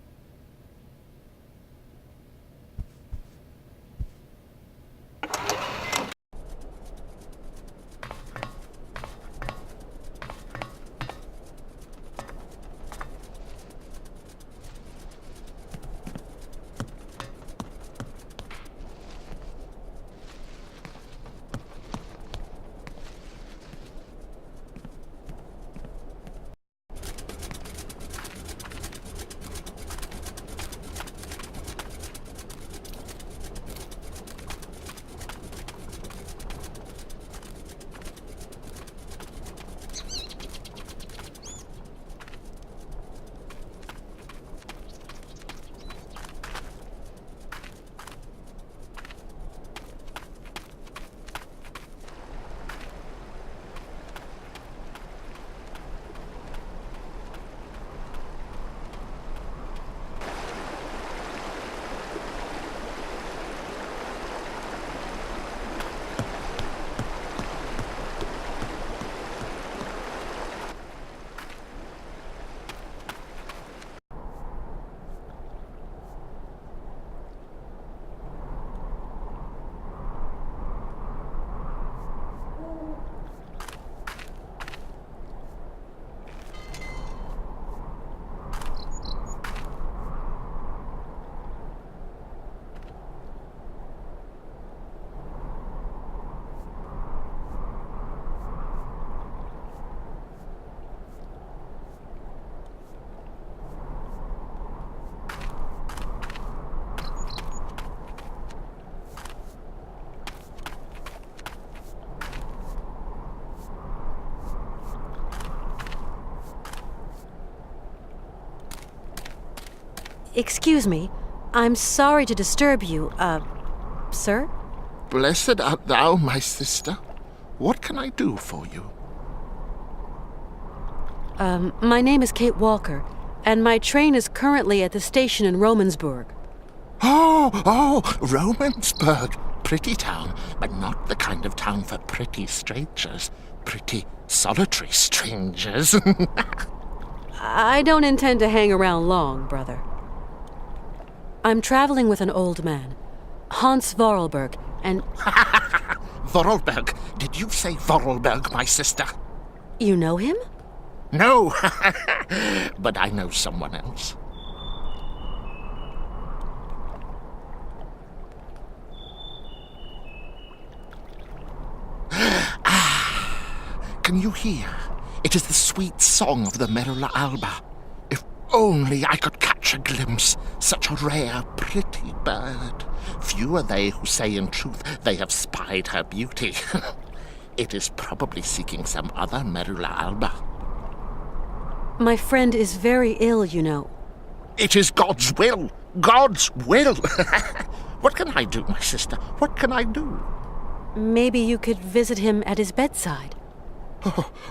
Excuse me. I'm sorry to disturb you, sir? Blessed art thou, my sister. What can I do for you? My name is Kate Walker, and my train is currently at the station in Romansburg. Oh, Romansburg. Pretty town, but not the kind of town for pretty strangers. Pretty solitary strangers. I don't intend to hang around long, brother. I'm traveling with an old man, Hans Vorarlberg, and... Vorarlberg? Did you say Vorarlberg, my sister? You know him? No, but I know someone else. Can you hear? It is the sweet song of the Merula alba. If only I could catch a glimpse, such a rare, pretty bird. Few are they who say in truth they have spied her beauty. It is probably seeking some other Merula alba. My friend is very ill, you know. It is God's will! God's will! What can I do, my sister? What can I do? Maybe you could visit him at his bedside.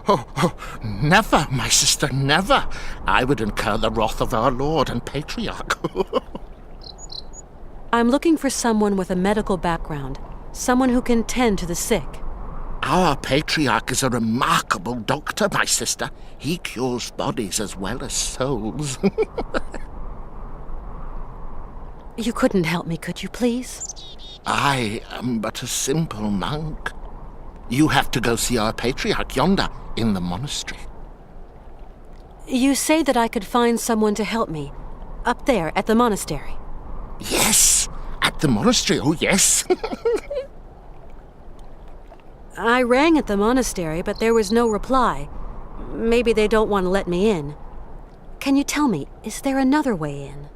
Oh, never, my sister, never. I would incur the wrath of our Lord and Patriarch. I'm looking for someone with a medical background, someone who can tend to the sick. Our Patriarch is a remarkable doctor, my sister. He cures bodies as well as souls. You couldn't help me, could you, please? I am but a simple monk. You have to go see our Patriarch yonder, in the monastery. You say that I could find someone to help me, up there at the monastery? Yes, at the monastery, oh yes. I rang at the monastery, but there was no reply. Maybe they don't want to let me in. Can you tell me, is there another way in?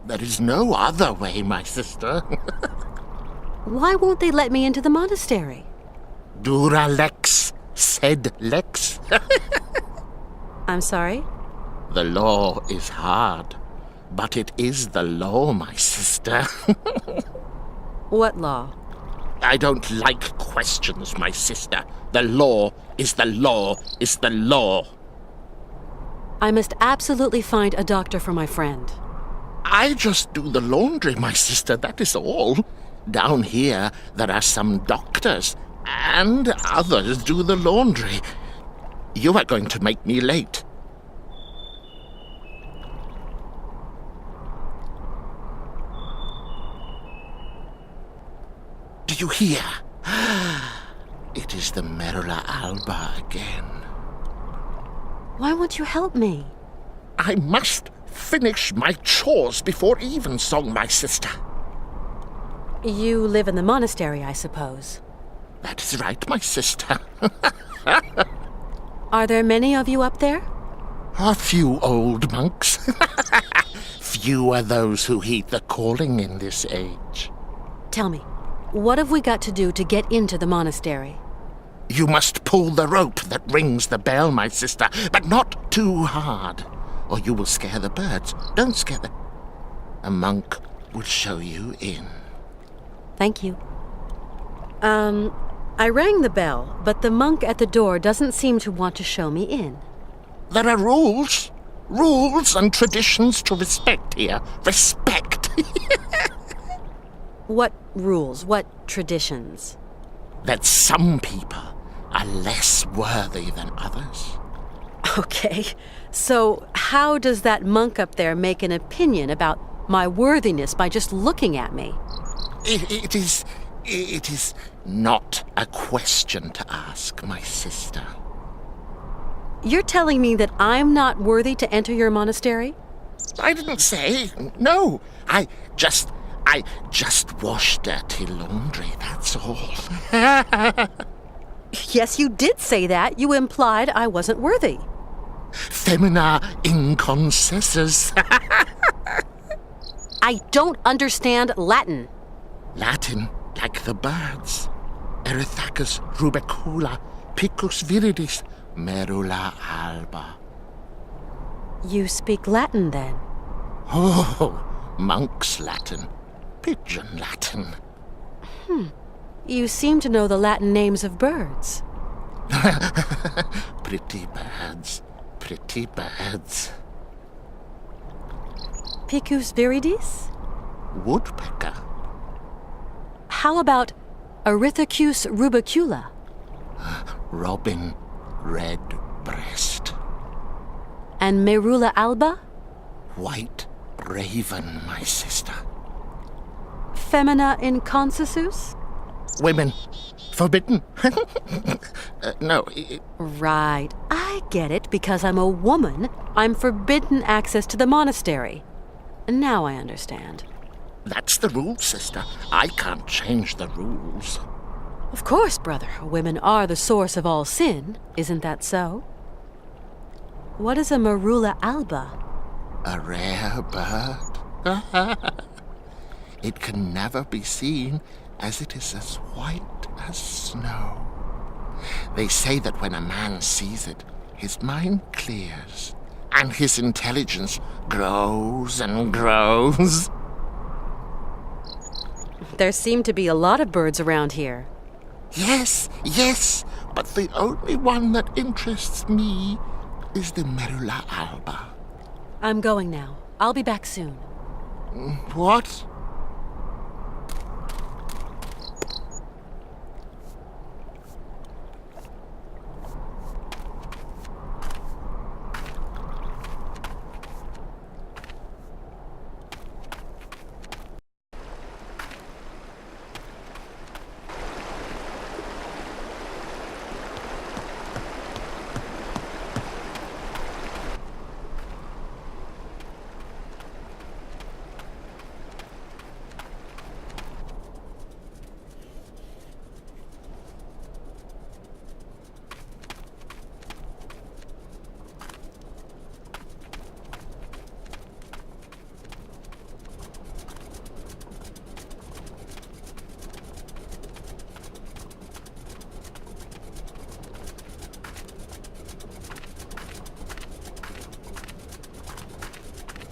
There is no other way, my sister. Why won't they let me into the monastery? Dura lex, sed lex. I'm sorry? The law is hard, but it is the law, my sister. What law? I don't like questions, my sister. The law is the law is the law. I must absolutely find a doctor for my friend. I just do the laundry, my sister, that is all. Down here, there are some doctors, and others do the laundry. You are going to make me late. Do you hear? It is the Merula alba again. Why won't you help me? I must finish my chores before evensong, my sister. You live in the monastery, I suppose. That is right, my sister. Are there many of you up there? A few old monks. Few are those who heed the calling in this age. Tell me, what have we got to do to get into the monastery? You must pull the rope that rings the bell, my sister, but not too hard, or you will scare the birds. Don't scare them. A monk will show you in. Thank you. I rang the bell, but the monk at the door doesn't seem to want to show me in. There are rules. Rules and traditions to respect here. Respect. What rules? What traditions? That some people are less worthy than others. Okay, so how does that monk up there make an opinion about my worthiness by just looking at me? It is not a question to ask, my sister. You're telling me that I'm not worthy to enter your monastery? I didn't say. No, I just wash dirty laundry, that's all. Yes, you did say that. You implied I wasn't worthy. Femina inconcessus. I don't understand Latin. Latin, like the birds. Erythacus rubecula, picus viridis, merula alba. You speak Latin, then? Oh, Monk's Latin. Pigeon Latin. You seem to know the Latin names of birds. Pretty birds. Pretty birds. Picus viridis? Woodpecker. How about Erythacus rubicula? Robin Redbreast. And Merula alba? White raven, my sister. Femina inconsensus? Women. Forbidden. No. Right. I get it. Because I'm a woman, I'm forbidden access to the monastery. Now I understand. That's the rule, sister. I can't change the rules. Of course, brother. Women are the source of all sin. Isn't that so? What is a Merula alba? A rare bird. It can never be seen, as it is as white as snow. They say that when a man sees it, his mind clears, and his intelligence grows and grows. There seem to be a lot of birds around here. Yes, but the only one that interests me is the Merula alba. I'm going now. I'll be back soon. What?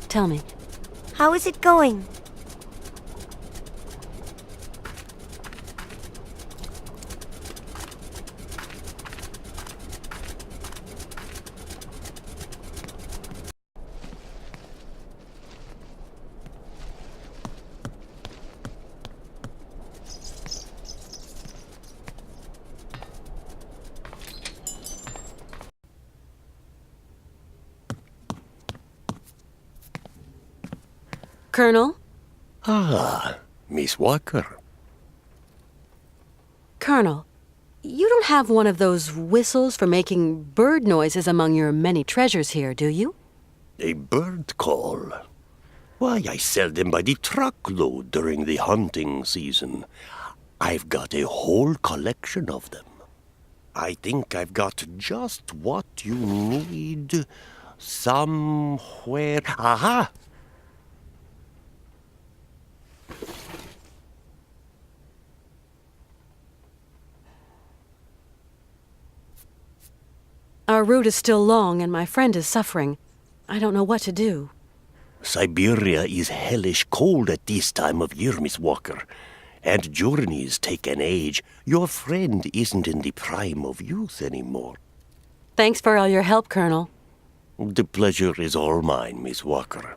Tell me. How is it going? Colonel? Ah, Miss Walker. Colonel, you don't have one of those whistles for making bird noises among your many treasures here, do you? A bird call? Why, I sell them by the truckload during the hunting season. I've got a whole collection of them. I think I've got just what you need somewhere. Aha! Our route is still long and my friend is suffering. I don't know what to do. Syberia is hellish cold at this time of year, Miss Walker. And journeys take an age. Your friend isn't in the prime of youth anymore. Thanks for all your help, Colonel. The pleasure is all mine, Miss Walker.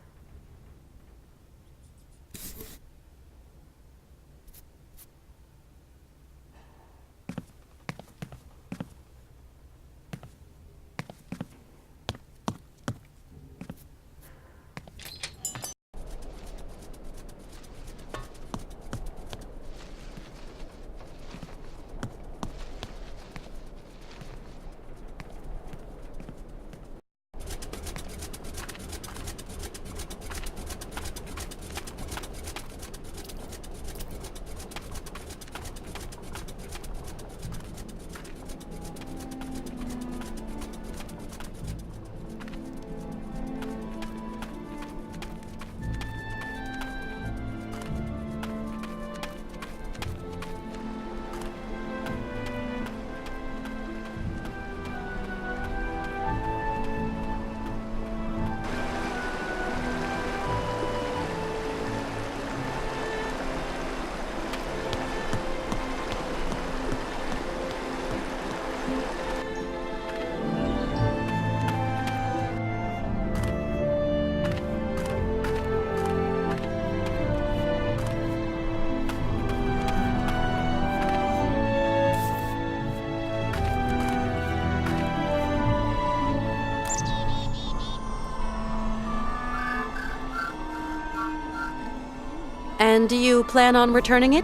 And do you plan on returning it?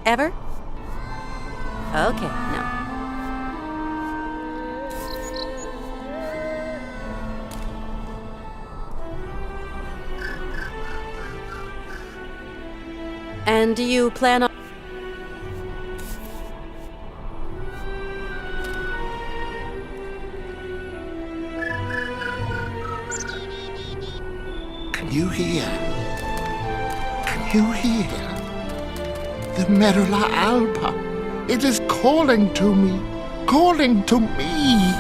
Ever? Okay, no. And do you plan on... Can you hear? Can you hear? The Merula Alba. It is calling to me. Calling to me.